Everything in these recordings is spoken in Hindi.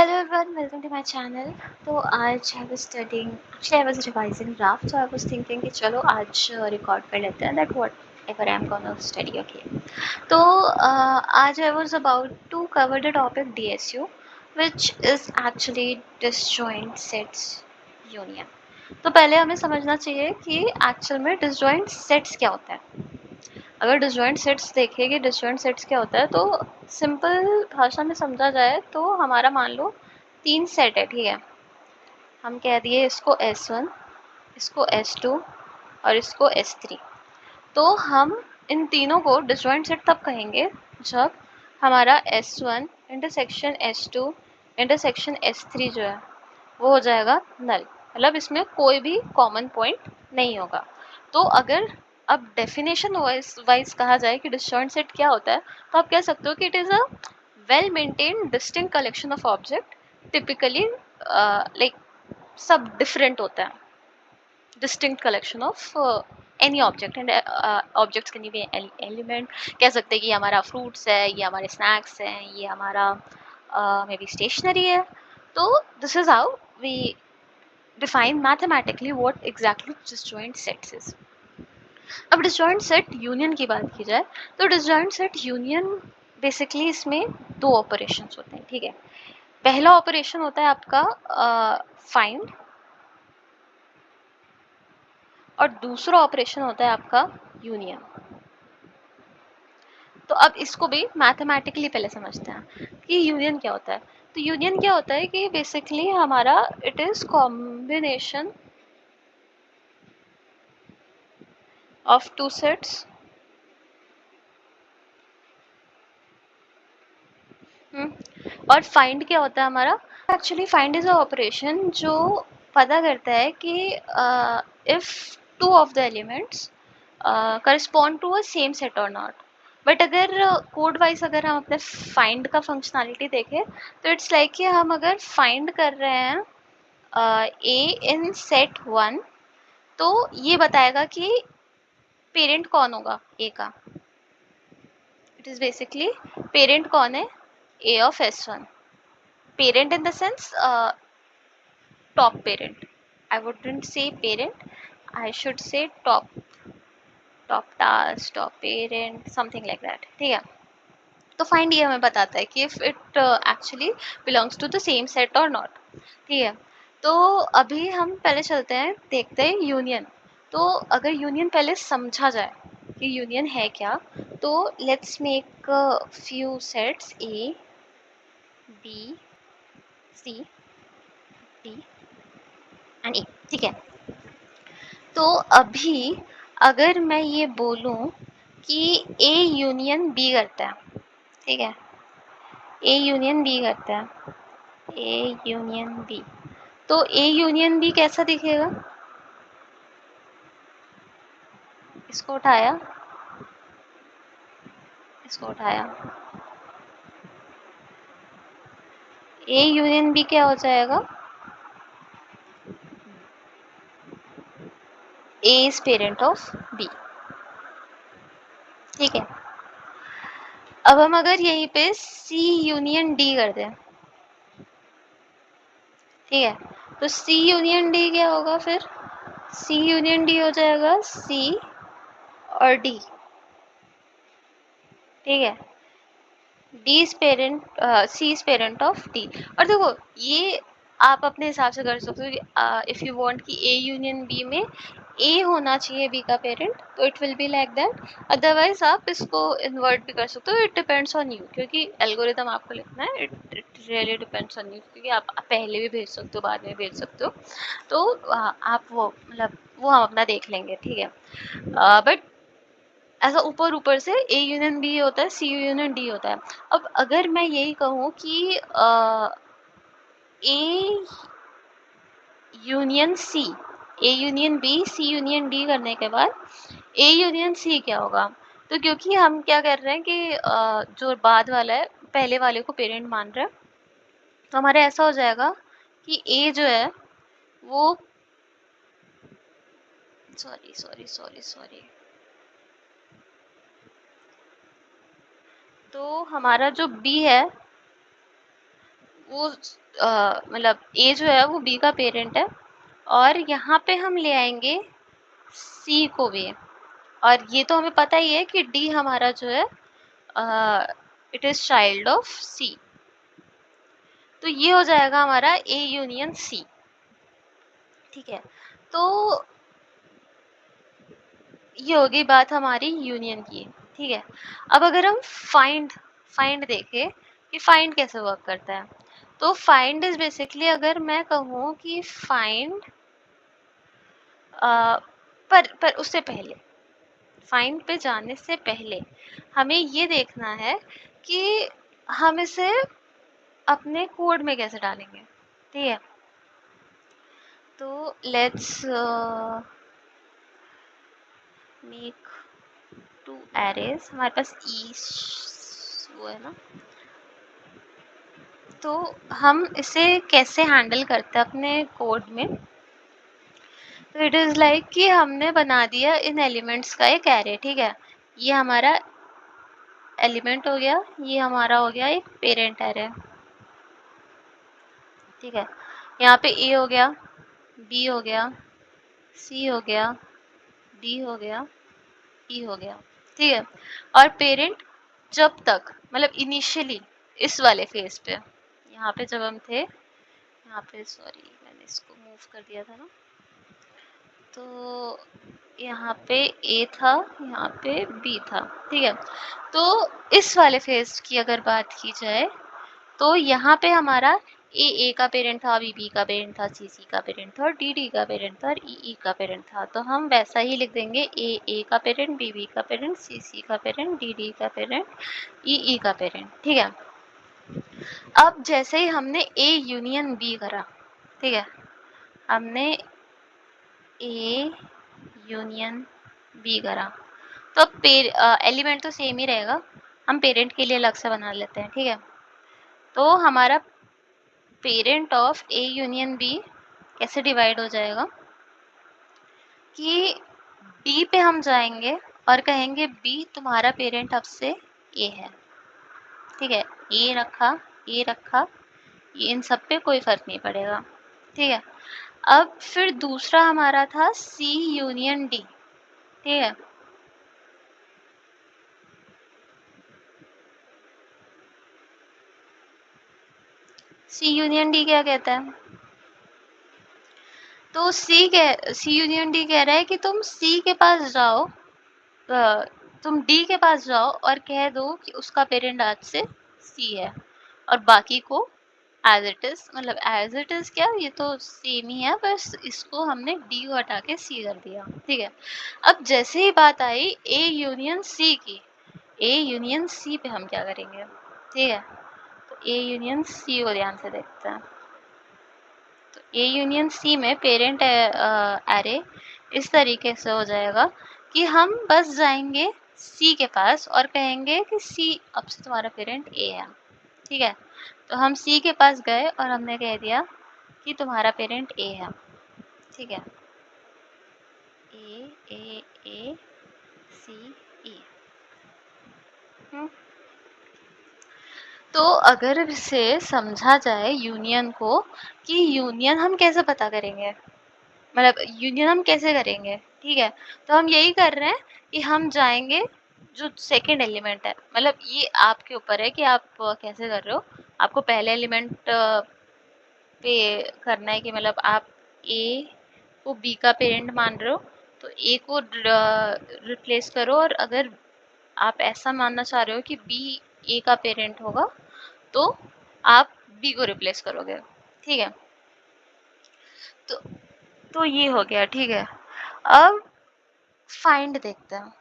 Hello everyone, welcome to my channel. तो आज I was studying, actually I was revising draft, so I was thinking कि चलो आज record कर लेते हैं that whatever I'm gonna study, okay. तो आज I was about to cover the topic DSU, which is actually disjoint sets union. तो पहले हमें समझना चाहिए कि actual में disjoint sets क्या होता है. अगर डिसजॉइंट सेट्स देखें कि डिसजॉइंट सेट्स क्या होता है तो सिंपल भाषा में समझा जाए तो हमारा मान लो 3 सेट है, ठीक है. हम कह दिए इसको S1, इसको S2 और इसको S3. तो हम इन तीनों को डिसजॉइंट सेट तब कहेंगे जब हमारा S1 intersection S2 intersection S3 जो है वो हो जाएगा नल, मतलब इसमें कोई भी कॉमन पॉइंट नहीं होगा. तो अगर अब डेफिनेशन वाइज कहा जाए कि डिसजॉइंट सेट क्या होता है तो आप कह सकते हो कि it is a well maintained distinct collection of object, typically like सब डिफरेंट होता है. Distinct collection of any object and objects can be element. कह सकते हैं कि ये हमारा फ्रूट्स है, ये हमारे स्नैक्स हैं, ये हमारा मे बी स्टेशनरी है. तो this is how we define mathematically what exactly disjoint sets is. अब disjoint set union की बात की जाए तो disjoint set union बेसिकली इसमें दो ऑपरेशंस होते हैं, ठीक है. पहला ऑपरेशन होता है आपका फाइंड और दूसरा ऑपरेशन होता है आपका यूनियन. तो अब इसको भी मैथमेटिकली पहले समझते हैं कि यूनियन क्या होता है. तो यूनियन क्या होता है कि बेसिकली हमारा it is combination of two sets. और फाइंड क्या होता है हमारा. Actually find is a operation जो पता करता है कि if two of the elements correspond to a same set or not. But अगर कोड वाइज अगर हम अपने फाइंड का फंक्शनैलिटी देखें तो इट्स लाइक कि हम अगर फाइंड कर रहे हैं ए इन सेट 1 तो ये बताएगा कि पेरेंट कौन होगा ए का. इट इज बेसिकली पेरेंट कौन है ए of S1. Parent in the sense top parent. I wouldn't say parent, I should say top task, top parent, something like that, ठीक है. तो फाइंड ये हमें बताता है कि if it actually belongs to the same set or not, ठीक है. तो अभी हम पहले चलते हैं देखते हैं यूनियन. तो अगर यूनियन पहले समझा जाए कि यूनियन है क्या तो let's make few sets A B C D and A, ठीक है. तो अभी अगर मैं ये बोलूं कि ए यूनियन बी करता है, ठीक है. ए यूनियन बी करता है, ए यूनियन बी. तो ए यूनियन बी कैसा दिखेगा. इसको उठाया, इसको उठाया, ए यूनियन बी क्या हो जाएगा. ए इज पेरेंट ऑफ बी, ठीक है. अब हम अगर यहीं पे सी यूनियन डी कर दें, ठीक है. तो सी यूनियन डी क्या होगा फिर. सी यूनियन डी हो जाएगा सी और डी, ठीक है. D is parent, C is parent of D. और देखो ये आप अपने हिसाब से कर सकते हो इफ यू वांट कि ए यूनियन बी में ए होना चाहिए बी का पेरेंट तो it will be like that. Otherwise आप इसको इन्वर्ट भी कर सकते हो. इट डिपेंड्स ऑन यू, क्योंकि एल्गोरिदम आपको लिखना है. It really depends on you, क्योंकि आप पहले भी भेज सकते हो बाद में भेज सकते हो. तो आप वो मतलब वो हम अपना देख लेंगे, ठीक है. बट ऐसा ऊपर ऊपर से ए यूनियन बी होता है, सी यूनियन डी होता है. अब अगर मैं यही कहूँ कि A union C, A union B, C union D करने के बाद ए यूनियन सी क्या होगा. तो क्योंकि हम क्या कर रहे हैं कि जो बाद वाला है पहले वाले को पेरेंट मान रहे हैं तो हमारा ऐसा हो जाएगा कि ए जो है वो सॉरी सॉरी सॉरी सॉरी तो हमारा जो बी है वो मतलब ए जो है वो बी का पेरेंट है, और यहाँ पे हम ले आएंगे सी को भी, और ये तो हमें पता ही है कि डी हमारा जो है इट इज चाइल्ड ऑफ सी। तो ये हो जाएगा हमारा ए यूनियन सी। ठीक है, तो ये होगी बात हमारी यूनियन की। ठीक है, अब अगर हम फाइंड फाइंड देखें कि फाइंड कैसे वर्क करता है, तो फाइंड इज बेसिकली, अगर मैं कहूँ कि फाइंड पर उससे पहले, फाइंड पे जाने से पहले हमें ये देखना है कि हम इसे अपने कोड में कैसे डालेंगे। ठीक है, तो लेट्स मेक टू एरेज। हमारे पास वो है ना, तो हम इसे कैसे हैंडल करते हैं अपने कोड में। तो इट इज लाइक कि हमने बना दिया इन एलिमेंट्स का एक एरे। ठीक है, ये हमारा एलिमेंट हो गया, ये हमारा हो गया एक पेरेंट एरे। ठीक है, यहाँ पे ए हो गया, बी हो गया, सी हो गया, डी हो गया, ई हो गया। ठीक है, और पेरेंट जब तक मतलब इनिशियली इस वाले फेज पे, यहाँ पे जब हम थे, यहाँ पे सॉरी मैंने इसको मूव कर दिया था ना, तो यहाँ पे ए था, यहाँ पे बी था। ठीक है, तो इस वाले फेज की अगर बात की जाए, तो यहाँ पे हमारा ए का पेरेंट था, बी का पेरेंट था, सी का पेरेंट था, और डी का पेरेंट था, और ई का पेरेंट था। तो हम वैसा ही लिख देंगे, ए का पेरेंट, बी का पेरेंट, सी का पेरेंट, डी का पेरेंट, ई का पेरेंट। ठीक है, अब जैसे ही हमने ए यूनियन बी करा, ठीक है, हमने ए यूनियन बी करा, तो अब एलिमेंट तो सेम ही रहेगा, हम पेरेंट के लिए अलग से बना लेते हैं। ठीक है, तो हमारा parent of A union B कैसे डिवाइड हो जाएगा कि बी पे हम जाएंगे और कहेंगे बी तुम्हारा पेरेंट अब से ए है। ठीक है, ए रखा, ए रखा, ये इन सब पे कोई फर्क नहीं पड़ेगा। ठीक है, अब फिर दूसरा हमारा था सी यूनियन डी। ठीक है, सी यूनियन डी क्या कहता है, तो सी यूनियन डी कह रहा है कि तुम सी के पास जाओ, तुम डी के पास जाओ और कह दो कि उसका पेरेंट आज से सी है, और बाकी को एज इट इज, मतलब एज इट इज क्या, ये तो सेम ही है, बस इसको हमने डी को हटा के सी कर दिया। ठीक है, अब जैसे ही बात आई ए यूनियन सी की, ए यूनियन सी पे हम क्या करेंगे। ठीक है, तो ए यूनियन सी को ध्यान से देखते हैं। तो ए यूनियन सी में पेरेंट एरे इस तरीके से हो जाएगा कि हम बस जाएंगे सी के पास और कहेंगे कि सी अब से तुम्हारा पेरेंट ए है। ठीक है, तो हम सी के पास गए और हमने कह दिया कि तुम्हारा पेरेंट ए है। ठीक है, ए सी ई। तो अगर इसे समझा जाए यूनियन को, कि यूनियन हम कैसे पता करेंगे, मतलब यूनियन हम कैसे करेंगे। ठीक है, तो हम यही कर रहे हैं कि हम जाएंगे जो सेकंड एलिमेंट है, मतलब ये आपके ऊपर है कि आप कैसे कर रहे हो। आपको पहले एलिमेंट पे करना है कि मतलब आप ए को बी का पेरेंट मान रहे हो, तो ए को रिप्लेस करो, और अगर आप ऐसा मानना चाह रहे हो कि बी ए का पेरेंट होगा, तो आप बी को रिप्लेस करोगे। ठीक है, तो ये हो गया। ठीक है, अब फाइंड देखते हैं।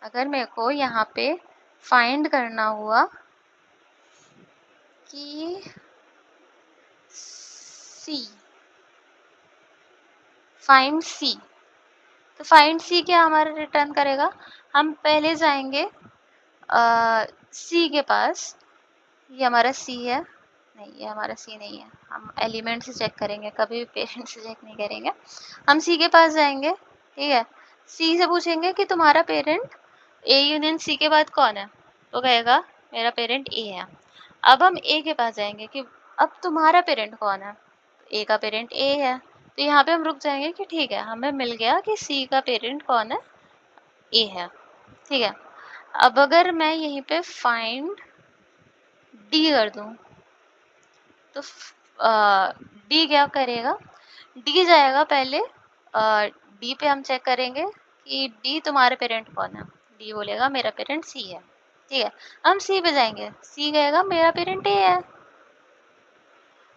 अगर मेरे को यहाँ पे फाइंड करना हुआ कि सी, फाइंड सी, तो फाइंड सी क्या हमारा रिटर्न करेगा, हम पहले जाएंगे सी के पास, ये हमारा सी है, नहीं ये हमारा सी नहीं है, हम एलिमेंट से चेक करेंगे, कभी भी पेरेंट से चेक नहीं करेंगे। हम सी के पास जाएंगे, ठीक है, सी से पूछेंगे कि तुम्हारा पेरेंट ए यूनियन सी के बाद कौन है, तो कहेगा मेरा पेरेंट ए है। अब हम ए के पास जाएंगे कि अब तुम्हारा पेरेंट कौन है? ए का पेरेंट ए है, तो यहाँ पे हम रुक जाएंगे कि ठीक है, हमें मिल गया कि सी का पेरेंट कौन है, ए है। ठीक है, अब अगर मैं यहीं पे फाइंड डी कर दूं तो डी क्या करेगा, डी जाएगा पहले डी पे हम चेक करेंगे कि डी तुम्हारे पेरेंट कौन है, डी बोलेगा मेरा पेरेंट सी है। ठीक है, हम सी पे जाएंगे, सी कहेगा मेरा पेरेंट ए है।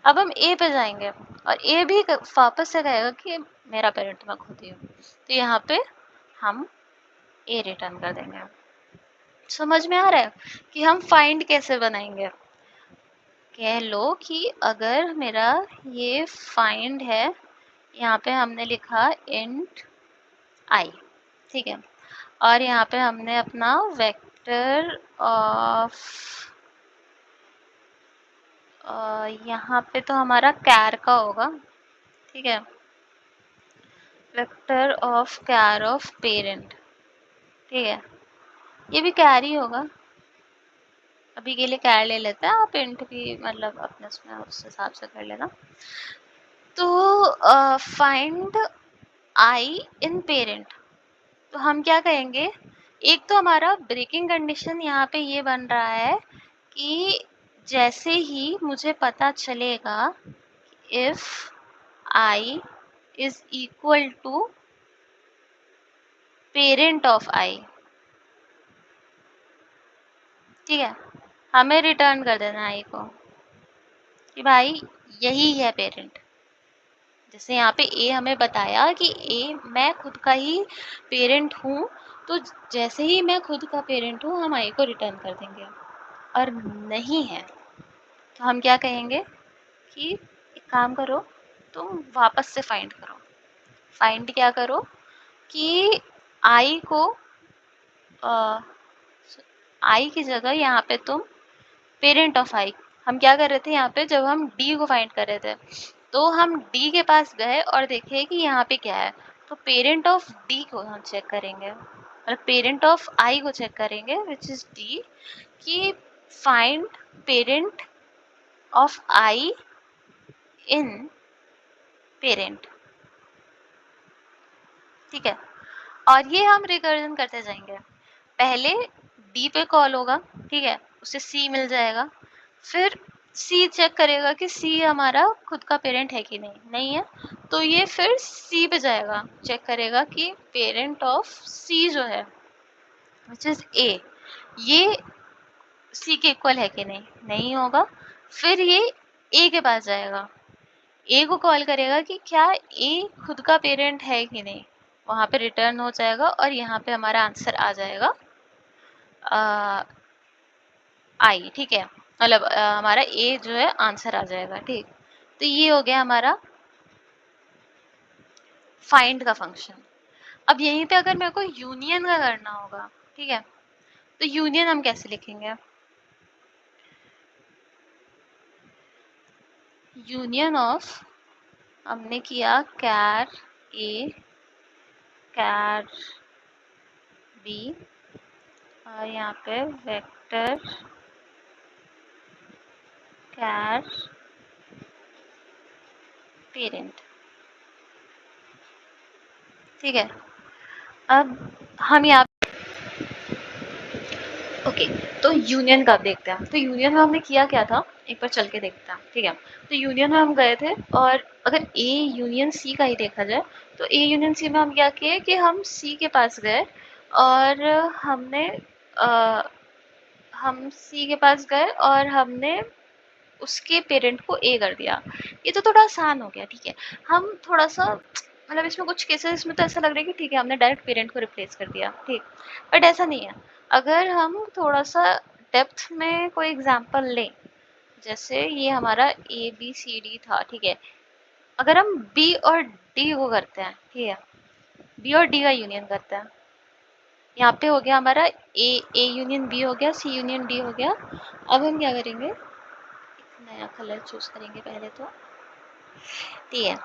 अब हम ए पे जाएंगे और ए भी वापस से कहेगा कि मेरा पेरेंट मैं खुद ही हूँ, तो यहाँ पे हम ए रिटर्न कर देंगे। समझ में आ रहा है कि हम फाइंड कैसे बनाएंगे? कह लो कि अगर मेरा ये फाइंड है, यहाँ पे हमने लिखा इंट आई, ठीक है, और यहाँ पे हमने अपना वेक्टर ऑफ यहाँ पे तो हमारा कैर का होगा, ठीक है, vector of care of parent, ठीक है, ये भी कैर ही होगा, अभी के लिए कैर ले लेते हैं, आप इंट भी मतलब अपने उसमें उस हिसाब से कर लेना। तो फाइंड आई इन पेरेंट, तो हम क्या कहेंगे, एक तो हमारा ब्रेकिंग कंडीशन यहाँ पे ये बन रहा है कि जैसे ही मुझे पता चलेगा if I is equal to parent of I, ठीक है, हमें रिटर्न कर देना आई को कि भाई यही है पेरेंट। जैसे यहाँ पे ए हमें बताया कि ए मैं खुद का ही पेरेंट हूँ, तो जैसे ही मैं खुद का पेरेंट हूँ हम आई को रिटर्न कर देंगे, और नहीं है तो हम क्या कहेंगे कि एक काम करो, तुम वापस से फाइंड करो। फाइंड क्या करो कि आई को आई की जगह यहाँ पे तुम पेरेंट ऑफ आई, हम क्या कर रहे थे यहाँ पे जब हम डी को फाइंड कर रहे थे, तो हम डी के पास गए और देखे कि यहाँ पे क्या है, तो पेरेंट ऑफ डी को हम चेक करेंगे, मतलब पेरेंट ऑफ आई को चेक करेंगे विच इज डी, कि find parent of I in parent, ठीक है, और ये हम रिकर्जन करते जाएंगे। पहले डी पे कॉल होगा, ठीक है, उसे सी मिल जाएगा, फिर सी चेक करेगा कि सी हमारा खुद का पेरेंट है कि नहीं है, तो ये फिर सी पे जाएगा, चेक करेगा कि पेरेंट ऑफ सी जो है विच इज ए, ये सी के इक्वल है कि नहीं होगा, फिर ये ए के पास जाएगा, ए को कॉल करेगा कि क्या ए खुद का पेरेंट है कि नहीं, वहां पे रिटर्न हो जाएगा और यहाँ पे हमारा आंसर आ जाएगा आई, ठीक है, मतलब हमारा ए जो है आंसर आ जाएगा, ठीक। तो ये हो गया हमारा फाइंड का फंक्शन। अब यहीं पे अगर मेरे को यूनियन का करना होगा, ठीक है, तो यूनियन हम कैसे लिखेंगे, यूनियन ऑफ, हमने किया कैर ए कैर बी, और यहाँ पे वेक्टर कैर पेरेंट, ठीक है। अब हम यहाँ ओके, तो यूनियन का देखते हैं। तो यूनियन में हमने किया क्या था, एक बार चल के देखते हैं, ठीक है। तो यूनियन में हम गए थे, और अगर ए यूनियन सी का ही देखा जाए, तो ए यूनियन सी में हम क्या किए कि हम सी के पास गए और हमने हम सी के पास गए और हमने उसके पेरेंट को ए कर दिया। ये तो थोड़ा आसान हो गया, ठीक है। हम थोड़ा सा मतलब इसमें कुछ केसेस में तो ऐसा लग रहा है कि ठीक है हमने डायरेक्ट पेरेंट को रिप्लेस कर दिया, ठीक, बट ऐसा नहीं है। अगर हम थोड़ा सा डेप्थ में कोई एग्जांपल लें, जैसे ये हमारा ए बी सी डी था, ठीक है, अगर हम बी और डी को करते हैं, ठीक है, बी और डी का यूनियन करते हैं, यहाँ पे हो गया हमारा ए यूनियन बी हो गया, सी यूनियन डी हो गया। अब हम क्या करेंगे, नया कलर चूज करेंगे पहले तो, ठीक है।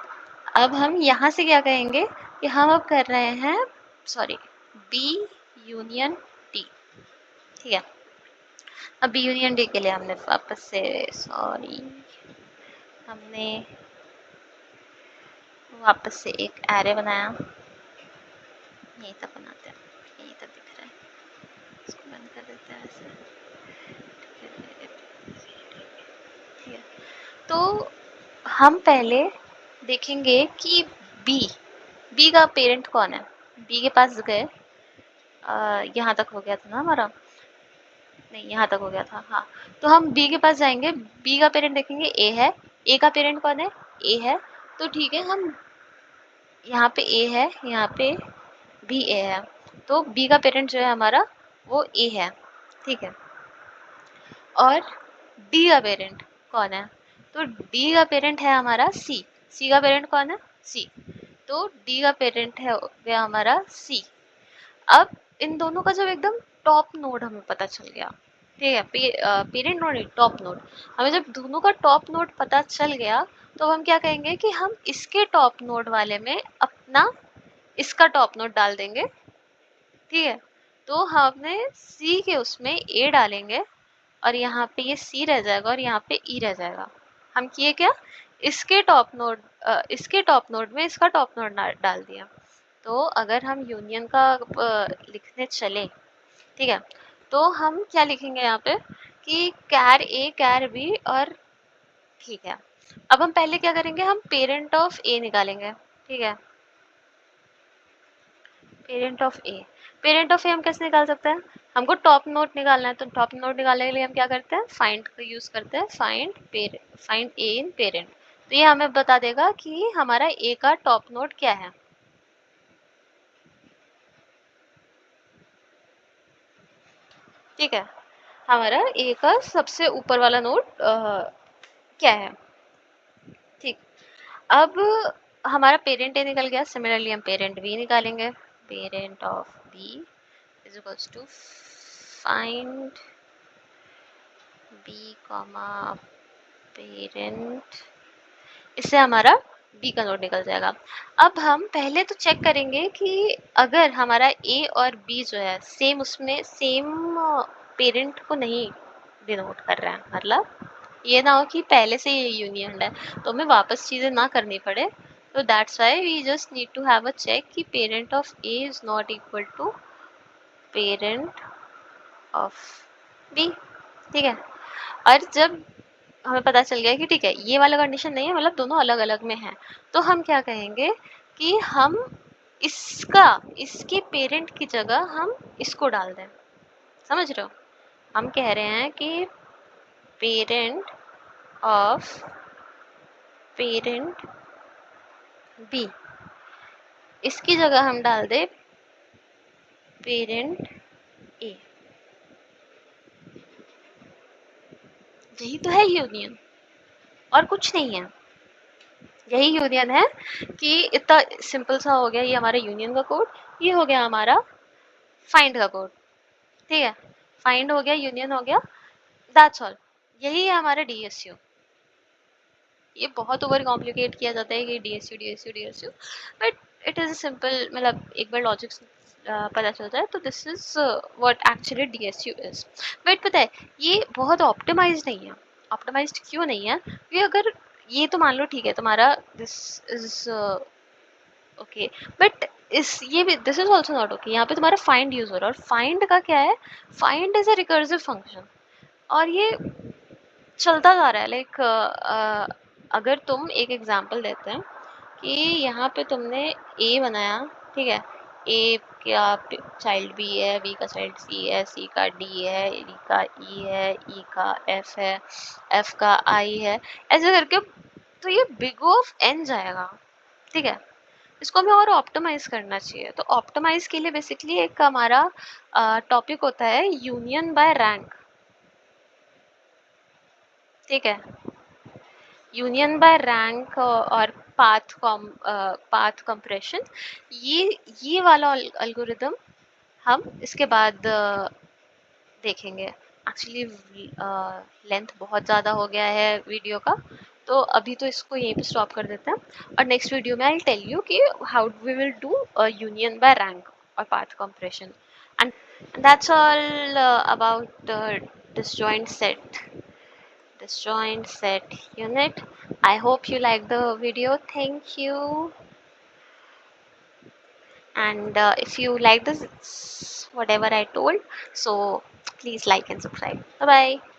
अब हम यहाँ से क्या कहेंगे कि हम अब कर रहे हैं सॉरी बी यूनियन डी, ठीक है। अब बी यूनियन डी के लिए हमने वापस से सॉरी हमने वापस से एक एरे बनाया, यही तक बनाते हैं, यही तक दिख रहा है, इसको बंद कर देते हैं ऐसे, ठीक है। तो हम पहले देखेंगे कि बी बी का पेरेंट कौन है। बी के पास गए, यहाँ तक हो गया था ना हमारा, नहीं यहाँ तक हो गया था, हाँ। तो हम बी के पास जाएंगे, बी का पेरेंट देखेंगे ए है, ए का पेरेंट कौन है, ए है। तो ठीक है, हम यहाँ पे ए है, यहाँ पे भी ए है, तो बी का पेरेंट जो है हमारा वो ए है, ठीक है। और डी का पेरेंट कौन है, तो डी का पेरेंट है हमारा सी। सी का पेरेंट कौन है, सी। तो डी का पेरेंट है गया हमारा सी। अब इन दोनों का जब एकदम टॉप नोड हमें पता चल गया, ठीक है, पेरेंट नोड नहीं, टॉप नोड, हमें जब दोनों का टॉप नोड पता चल गया, तो हम क्या कहेंगे कि हम इसके टॉप नोड वाले में अपना इसका टॉप नोड डाल देंगे, ठीक है। तो हमने सी के उसमें ए डालेंगे, और यहाँ पे ये सी रह जाएगा और यहाँ पे ई रह जाएगा। हम किए क्या, इसके टॉप नोड में इसका टॉप नोड डाल दिया। तो अगर हम यूनियन का लिखने चले, ठीक है, तो हम क्या लिखेंगे यहाँ पे कि कैर ए कैर बी, और ठीक है। अब हम पहले क्या करेंगे, हम पेरेंट ऑफ ए निकालेंगे, ठीक है। Parent of A, parent of A हम कैसे निकाल सकते हैं, हमको टॉप नोड निकालना है, तो टॉप नोड निकालने के लिए हम क्या करते हैं, फाइंड का यूज करते हैं, फाइंड ए इन पेरेंट। तो ये हमें बता देगा कि हमारा ए का टॉप नोड क्या है, ठीक है। हमारा ए का सबसे ऊपर वाला नोड क्या है, ठीक। अब हमारा पेरेंट ए निकल गया, सिमिलरली हम पेरेंट बी निकालेंगे। Parent of B is equals to find B comma parent, इससे हमारा बी का नोड निकल जाएगा। अब हम पहले तो चेक करेंगे कि अगर हमारा ए और बी जो है सेम, उसमें सेम पेरेंट को नहीं डिनोट कर रहा है, मतलब ये ना हो कि पहले से ये यूनियन है तो हमें वापस चीज़ें ना करनी पड़े। तो that's why we just need to have a check कि parent of A is not equal to parent of B, ठीक है। और जब हमें पता चल गया कि ठीक है ये वाला कंडीशन नहीं है, मतलब दोनों अलग अलग में हैं, तो हम क्या कहेंगे कि हम इसके पेरेंट की जगह हम इसको डाल दें, समझ रहे हो। हम कह रहे हैं कि पेरेंट ऑफ पेरेंट बी, इसकी जगह हम डाल दे पेरेंट ए। यही तो है यूनियन, और कुछ नहीं है। यही यूनियन है कि इतना सिंपल सा हो गया ये हमारा यूनियन का कोड, ये हो गया हमारा फाइंड का कोड, ठीक है। फाइंड हो गया, यूनियन हो गया, दैट्स ऑल। यही है हमारा डीएसयू। ये बहुत ओवर कॉम्प्लिकेट किया जाता है कि DSU DSU DSU, but it is simple, मतलब एक बार लॉजिक पता चल जाए तो this is what actually DSU is. But पता है ये बहुत ऑप्टिमाइज नहीं है। ऑप्टिमाइज्ड क्यों नहीं है, ये अगर ये तो मान लो ठीक है तुम्हारा दिस इज ओके, बट इस ये भी this is also not okay. यहाँ पे तुम्हारा फाइंड यूज हो रहा है, और फाइंड का क्या है, find is a recursive function, और ये चलता जा रहा है। लाइक अगर तुम एक एग्जांपल देते हैं कि यहाँ पे तुमने ए बनाया, ठीक है, ए का चाइल्ड बी है, बी का चाइल्ड सी है, सी का डी है, डी का ई है, ई का एफ है, एफ का आई है, ऐसे करके तो ये बिग ऑफ एन जाएगा, ठीक है। इसको हमें और ऑप्टिमाइज करना चाहिए। तो ऑप्टिमाइज के लिए बेसिकली एक हमारा टॉपिक होता है यूनियन बाय रैंक, ठीक है। यूनियन बाय रैंक और पाथ कंप्रेशन, ये वाला एल्गोरिदम हम इसके बाद देखेंगे। एक्चुअली लेंथ बहुत ज़्यादा हो गया है वीडियो का, तो अभी तो इसको यहीं पे स्टॉप कर देते हैं, और नेक्स्ट वीडियो में आई टेल यू कि how we will do union by rank और path compression, and that's all about disjoint set disjoint set unit. I hope you like the video. Thank you. And if you like this whatever I told, so please like and subscribe. Bye bye.